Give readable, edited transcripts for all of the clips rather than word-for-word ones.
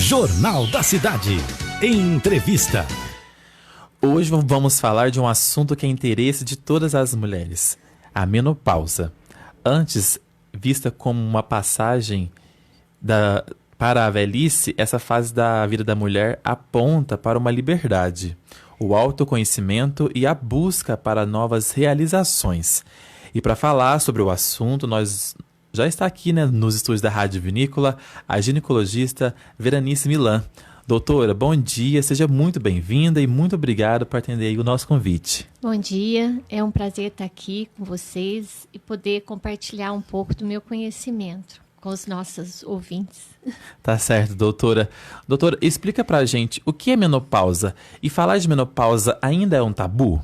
Jornal da Cidade. Entrevista. Hoje vamos falar de um assunto que é interesse de todas as mulheres, a menopausa. Antes vista como uma passagem para a velhice, essa fase da vida da mulher aponta para uma liberdade, o autoconhecimento e a busca para novas realizações. E para falar sobre o assunto, nós já está aqui, nos estúdios da Rádio Vinícola, a ginecologista Veranice Milan. Doutora, bom dia, seja muito bem-vinda e muito obrigado por atender o nosso convite. Bom dia, é um prazer estar aqui com vocês e poder compartilhar um pouco do meu conhecimento com os nossos ouvintes. Tá certo, doutora. Doutora, explica pra gente o que é menopausa e falar de menopausa ainda é um tabu?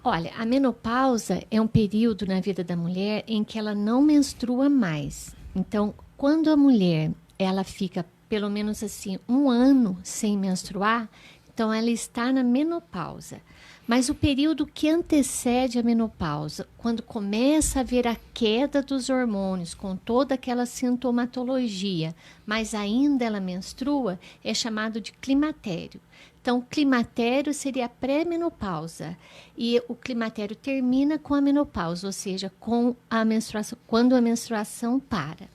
Olha, a menopausa é um período na vida da mulher em que ela não menstrua mais. Então, quando a mulher ela fica pelo menos assim 1 ano sem menstruar, então ela está na menopausa. Mas o período que antecede a menopausa, quando começa a haver a queda dos hormônios, com toda aquela sintomatologia, mas ainda ela menstrua, é chamado de climatério. Então, o climatério seria a pré-menopausa e o climatério termina com a menopausa, ou seja, com a menstruação, quando a menstruação para.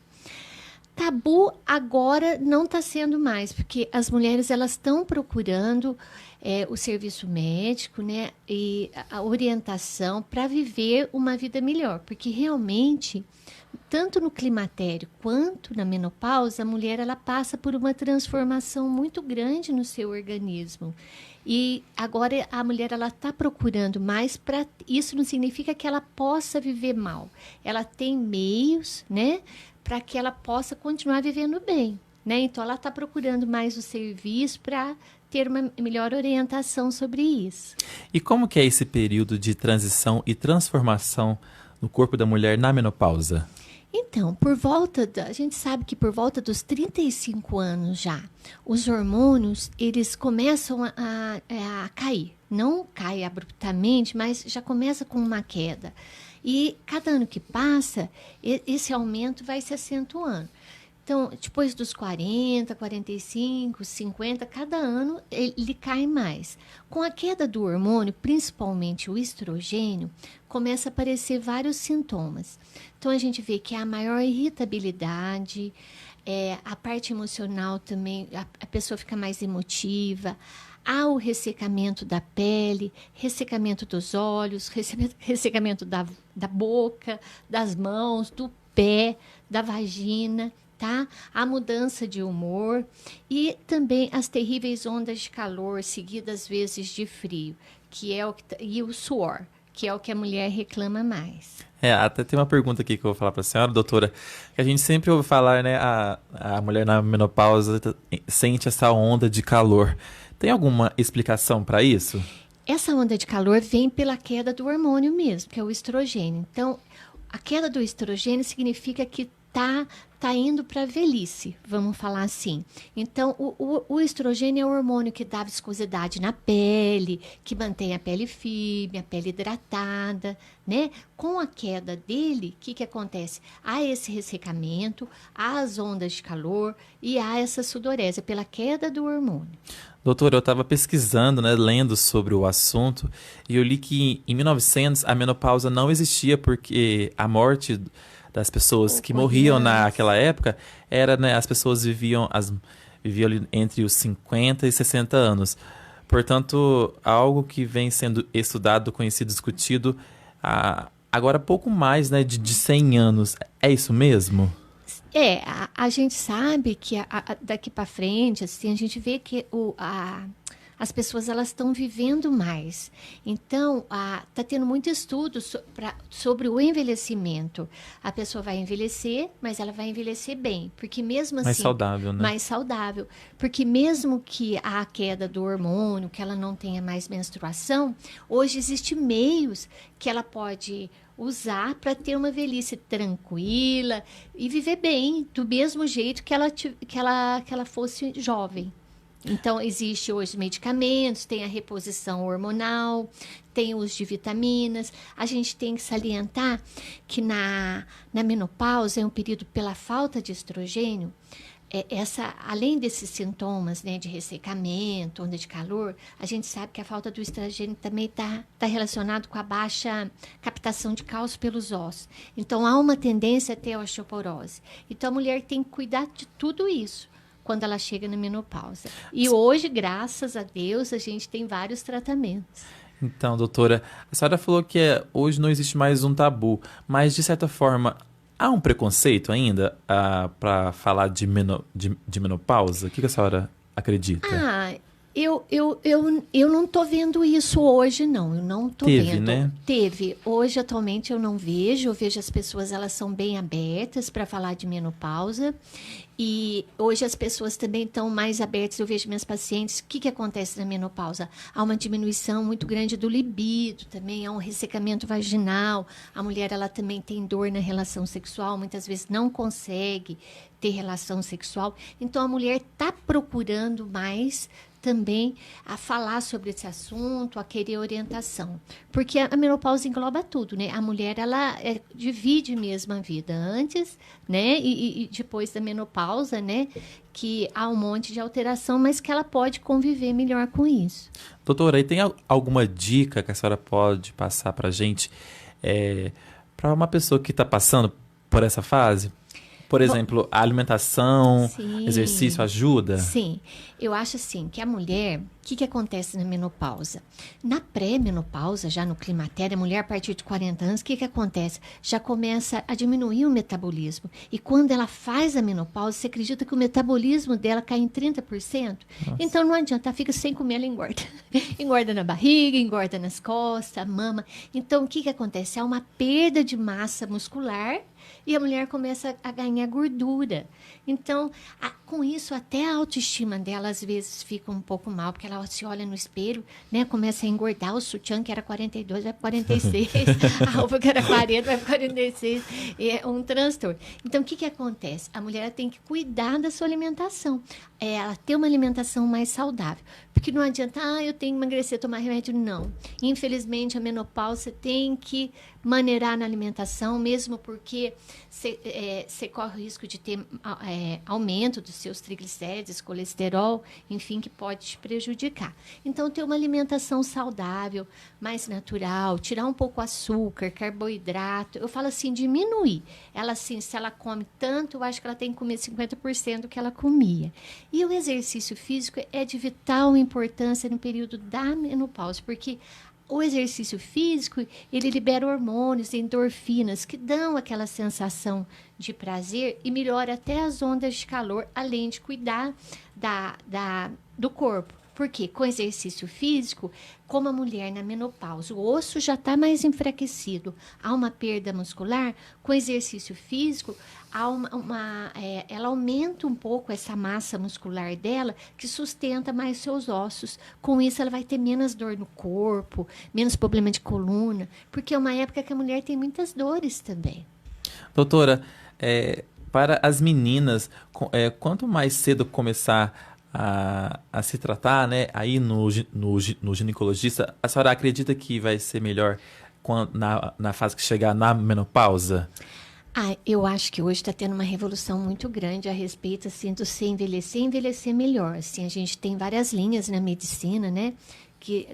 Tabu agora não está sendo mais, porque as mulheres elas estão procurando o serviço médico, né, e a orientação para viver uma vida melhor, porque realmente, tanto no climatério quanto na menopausa, a mulher ela passa por uma transformação muito grande no seu organismo. E agora a mulher ela está procurando mais para isso não significa que ela possa viver mal. Ela tem meios, né, para que ela possa continuar vivendo bem, né? Então ela está procurando mais o serviço para ter uma melhor orientação sobre isso. E como que é esse período de transição e transformação no corpo da mulher na menopausa? Então, a gente sabe que por volta dos 35 anos já, os hormônios, eles começam a cair. Não cai abruptamente, mas já começa com uma queda. E cada ano que passa, esse aumento vai se acentuando. Então, depois dos 40, 45, 50, cada ano ele cai mais. Com a queda do hormônio, principalmente o estrogênio, começa a aparecer vários sintomas. Então, a gente vê que há maior irritabilidade, a parte emocional também, a pessoa fica mais emotiva, há o ressecamento da pele, ressecamento dos olhos, ressecamento da boca, das mãos, do pé, da vagina, tá? A mudança de humor e também as terríveis ondas de calor seguidas às vezes de frio, e o suor, que é o que a mulher reclama mais. Até tem uma pergunta aqui que eu vou falar para a senhora, doutora, que a gente sempre ouve falar, né, a mulher na menopausa sente essa onda de calor. Tem alguma explicação para isso? Essa onda de calor vem pela queda do hormônio mesmo, que é o estrogênio. Então, a queda do estrogênio significa que tá indo para a velhice, vamos falar assim. Então, o estrogênio é o hormônio que dá viscosidade na pele, que mantém a pele firme, a pele hidratada, né? Com a queda dele, o que acontece? Há esse ressecamento, há as ondas de calor e há essa sudorese pela queda do hormônio. Doutora, eu estava pesquisando, né, lendo sobre o assunto, e eu li que em 1900 a menopausa não existia porque a morte das pessoas que morriam naquela época era, né, as pessoas viviam ali entre os 50 e 60 anos. Portanto, algo que vem sendo estudado, conhecido, discutido agora há pouco mais, né, de 100 anos. É isso mesmo? A gente sabe que daqui para frente, assim, a gente vê que as pessoas elas estão vivendo mais. Então, está tendo muito estudo sobre o envelhecimento. A pessoa vai envelhecer, mas ela vai envelhecer bem, porque mesmo assim... Mais saudável, né? Mais saudável. Porque mesmo que a queda do hormônio, que ela não tenha mais menstruação, hoje existem meios que ela pode usar para ter uma velhice tranquila e viver bem, do mesmo jeito que ela fosse jovem. Então, existe hoje medicamentos, tem a reposição hormonal, tem o uso de vitaminas. A gente tem que salientar que na menopausa é um período pela falta de estrogênio, além desses sintomas, né, de ressecamento, onda de calor, a gente sabe que a falta do estrogênio também está relacionado com a baixa captação de cálcio pelos ossos. Então, há uma tendência a ter osteoporose. Então, a mulher tem que cuidar de tudo isso quando ela chega na menopausa. E hoje, graças a Deus, a gente tem vários tratamentos. Então, doutora, a senhora falou que hoje não existe mais um tabu, mas, de certa forma, há um preconceito ainda para falar de menopausa? O que a senhora acredita? Eu não estou vendo isso hoje, não. Eu não estou vendo. Teve, né? Teve. Hoje, atualmente, eu não vejo. Eu vejo as pessoas, elas são bem abertas para falar de menopausa. E hoje as pessoas também estão mais abertas. Eu vejo minhas pacientes, o que acontece na menopausa? Há uma diminuição muito grande do libido, também há um ressecamento vaginal. A mulher, ela também tem dor na relação sexual, muitas vezes não consegue ter relação sexual. Então, a mulher está procurando mais também a falar sobre esse assunto, a querer orientação. Porque a menopausa engloba tudo, né? A mulher, ela divide mesmo a vida antes, né? E depois da menopausa, né? Que há um monte de alteração, mas que ela pode conviver melhor com isso. Doutora, e tem alguma dica que a senhora pode passar para a gente para uma pessoa que está passando por essa fase? Por exemplo, a alimentação, Sim, exercício ajuda? Sim. Eu acho assim que a mulher, o que acontece na menopausa? Na pré-menopausa, já no climatério, a mulher a partir de 40 anos, o que acontece? Já começa a diminuir o metabolismo. E quando ela faz a menopausa, você acredita que o metabolismo dela cai em 30%? Nossa. Então não adianta, ela fica sem comer, ela engorda. Engorda na barriga, engorda nas costas, mama. Então o que acontece? Há uma perda de massa muscular e a mulher começa a ganhar gordura. Então, com isso, até a autoestima dela, às vezes, fica um pouco mal, porque ela se olha no espelho, né? Começa a engordar, o sutiã que era 42 vai para 46, a roupa que era 40 vai para 46, é um transtorno. Então, o que acontece? A mulher tem que cuidar da sua alimentação, ela ter uma alimentação mais saudável, porque não adianta, eu tenho que emagrecer, tomar remédio, não. Infelizmente, a menopausa você tem que maneirar na alimentação, mesmo porque você corre o risco de ter aumento dos seus triglicéridos, colesterol, enfim, que pode te prejudicar. Então, ter uma alimentação saudável, mais natural, tirar um pouco açúcar, carboidrato. Eu falo assim, diminuir. Ela, assim, se ela come tanto, eu acho que ela tem que comer 50% do que ela comia. E o exercício físico é de vital importância no período da menopausa, porque o exercício físico, ele libera hormônios, endorfinas, que dão aquela sensação de prazer e melhora até as ondas de calor, além de cuidar do corpo. Porque com exercício físico, como a mulher na menopausa, o osso já está mais enfraquecido, há uma perda muscular, com exercício físico, ela aumenta um pouco essa massa muscular dela, que sustenta mais seus ossos. Com isso, ela vai ter menos dor no corpo, menos problema de coluna, porque é uma época que a mulher tem muitas dores também. Doutora, para as meninas, quanto mais cedo começar a se tratar, né, aí no ginecologista, a senhora acredita que vai ser melhor na fase que chegar na menopausa? Eu acho que hoje está tendo uma revolução muito grande a respeito assim, do se envelhecer e envelhecer melhor. Assim, a gente tem várias linhas na medicina, né? Que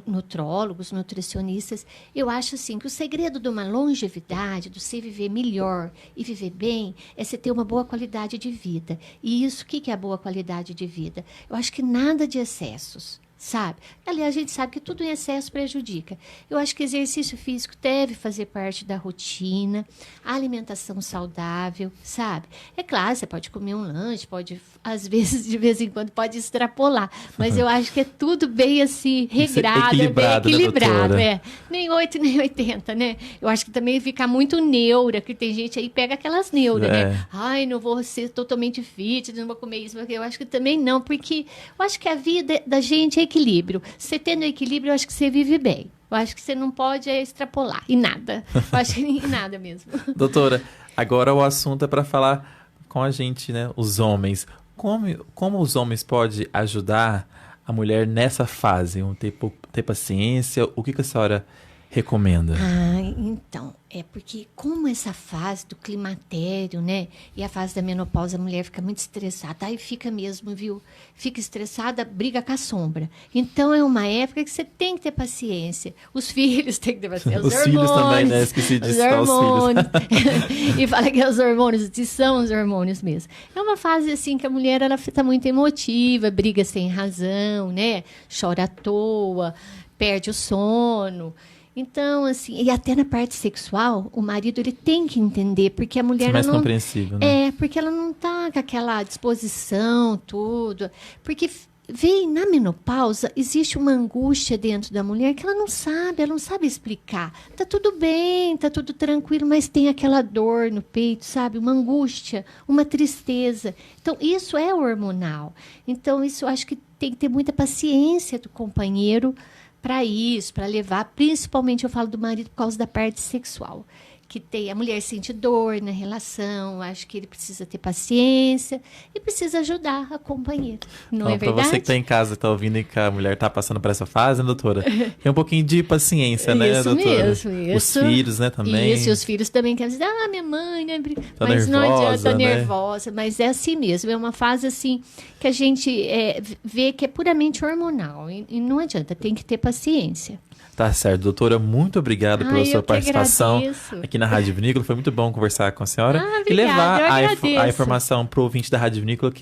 nutrólogos, nutricionistas, eu acho assim que o segredo de uma longevidade, do se viver melhor e viver bem, é você ter uma boa qualidade de vida. E isso, o que é a boa qualidade de vida? Eu acho que nada de excessos, sabe? Aliás, a gente sabe que tudo em excesso prejudica. Eu acho que exercício físico deve fazer parte da rotina, a alimentação saudável, sabe? É claro, você pode comer um lanche, pode, às vezes, de vez em quando, pode extrapolar, mas eu acho que é tudo bem assim, regrado, equilibrado, bem equilibrado, né, nem 8, nem 80, né? Eu acho que também fica muito neura, que tem gente aí pega aquelas neuras, né? Ai, não vou ser totalmente fit, não vou comer isso, porque eu acho que também não, porque eu acho que a vida da gente é equilíbrio. Você tendo equilíbrio, eu acho que você vive bem. Eu acho que você não pode extrapolar em nada. Eu acho que em nada mesmo. Doutora, agora o assunto é para falar com a gente, né? Os homens. Como os homens podem ajudar a mulher nessa fase? Ter paciência? O que a senhora recomenda? Então, é porque como essa fase do climatério, né, e a fase da menopausa, a mulher fica muito estressada, aí fica mesmo, viu? Fica estressada, briga com a sombra. Então, é uma época que você tem que ter paciência. Os filhos têm que ter paciência. Os filhos também, né? Esqueci de citar os filhos. E fala que é os hormônios, e são os hormônios mesmo. É uma fase, assim, que a mulher, ela fica muito emotiva, briga sem razão, né? Chora à toa, perde o sono. Então, assim, e até na parte sexual, o marido ele tem que entender, porque a mulher mais não compreensível, né? porque ela não tá com aquela disposição, tudo. Porque vem na menopausa, existe uma angústia dentro da mulher que ela não sabe explicar. Tá tudo bem, tá tudo tranquilo, mas tem aquela dor no peito, sabe? Uma angústia, uma tristeza. Então, isso é hormonal. Então, isso eu acho que tem que ter muita paciência do companheiro para isso, para levar, principalmente eu falo do marido por causa da parte sexual, que tem a mulher sente dor na relação, acho que ele precisa ter paciência e precisa ajudar a companheira, não é verdade? Para você que está em casa, está ouvindo e que a mulher está passando por essa fase, né, doutora? Tem um pouquinho de paciência, né, isso doutora? Mesmo, isso. Os filhos, né, também. Isso, e os filhos também querem dizer, minha mãe, né? Tá mas nervosa, não adianta, né? nervosa, mas é assim mesmo, é uma fase assim que a gente vê que é puramente hormonal e não adianta, tem que ter paciência. Tá certo, doutora, muito obrigado pela sua participação aqui na Rádio Vinícola. Foi muito bom conversar com a senhora obrigada, e levar a informação para o ouvinte da Rádio Vinícola,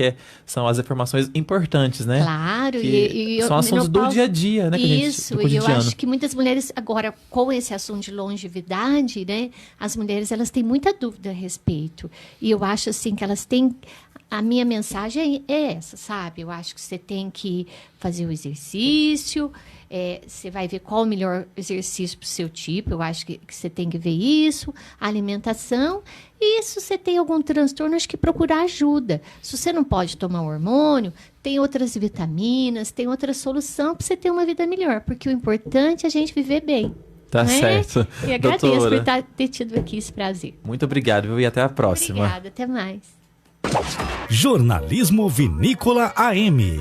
são as informações importantes, né? Claro, e são assuntos do dia a dia, né? Isso, e eu acho que muitas mulheres, agora, com esse assunto de longevidade, né? As mulheres, elas têm muita dúvida a respeito. E eu acho, assim, que elas têm... A minha mensagem é essa, sabe? Eu acho que você tem que fazer o exercício, você vai ver qual o melhor exercício para o seu tipo, eu acho que você tem que ver isso, a alimentação, e se você tem algum transtorno, acho que procurar ajuda. Se você não pode tomar hormônio, tem outras vitaminas, tem outra solução para você ter uma vida melhor, porque o importante é a gente viver bem. Tá certo. E agradeço por ter tido aqui esse prazer. Muito obrigado, viu? E até a próxima. Obrigada, até mais. Jornalismo Vinícola AM.